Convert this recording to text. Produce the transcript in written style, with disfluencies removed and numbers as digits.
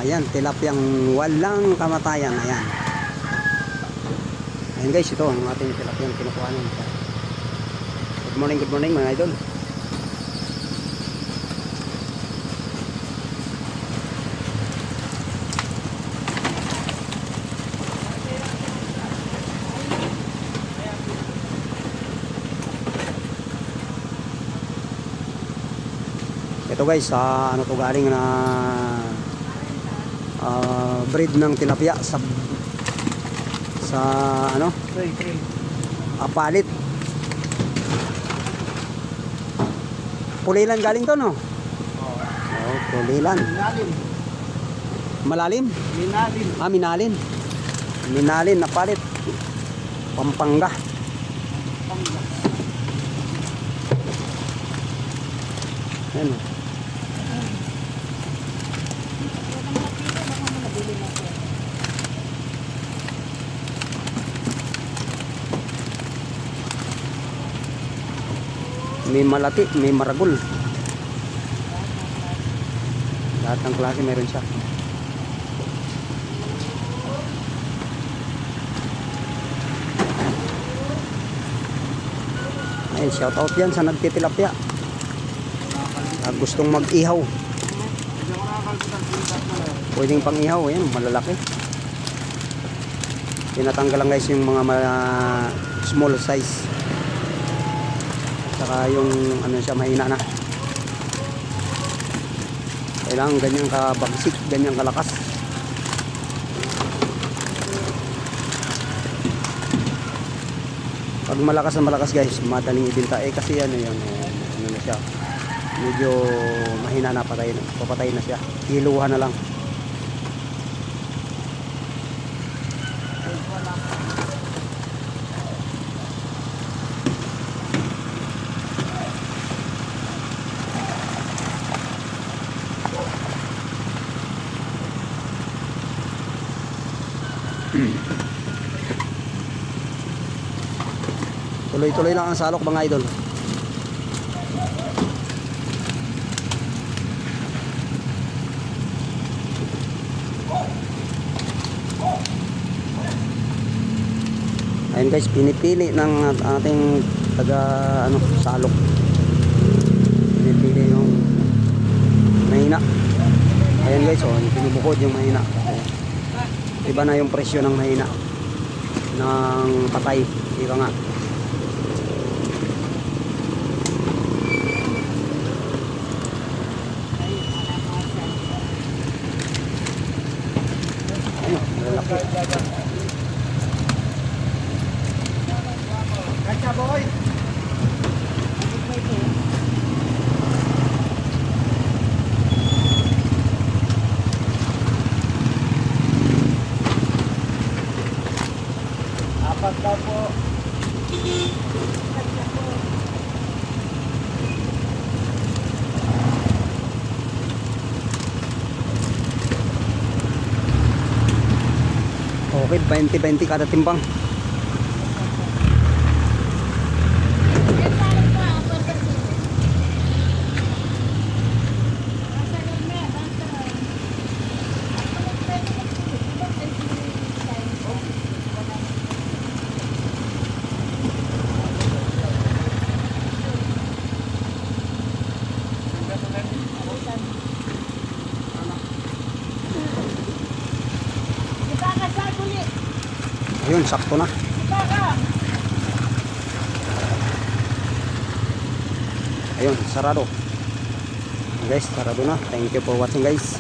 Ayan, tilapiyang walang kamatayan. Ayan. Ayan guys, ito ang ating tilapiyang kinukuha natin. Good morning mga idol. Ito guys, ano to galing na breed ng tilapia sa ano? Palit. Pulilan galing to, no? Oh, pulilan. Malalim? Minalin. Minalin. Minalin na palit. Pampanga. Ayan. May malati, may maragul. Lahat ng klase meron siya. Ayun, shout out yan sa nagtitilapia. Gustong mag-ihaw. Pwedeng pang ihaw, ayan, malalaki. Tinatanggal lang guys yung mga small size. Saka yung ano siya, mahina na. Kailangan ganyan kabagsik, ganyan kalakas. Pag malakas na malakas guys, madaling ibenta. Kasi ano yun, ano na siya, medyo mahina na, papatay na siya. Kiluhan na lang. Tuloy-tuloy lang ang salok mga idol. Ayun guys, pinipili ng ating salok. Pinipili yung mahina. Ayun guys, pinubukod yung mahina. Iba na yung presyo ng mahina ng patay. Ika nga. Ayun, malalaki. Kacha boy. Apat daw po. Okay, 20-20 kada timbang. Ayun, sakto na. Ayun, sarado. Guys, sarado na. Thank you for watching guys.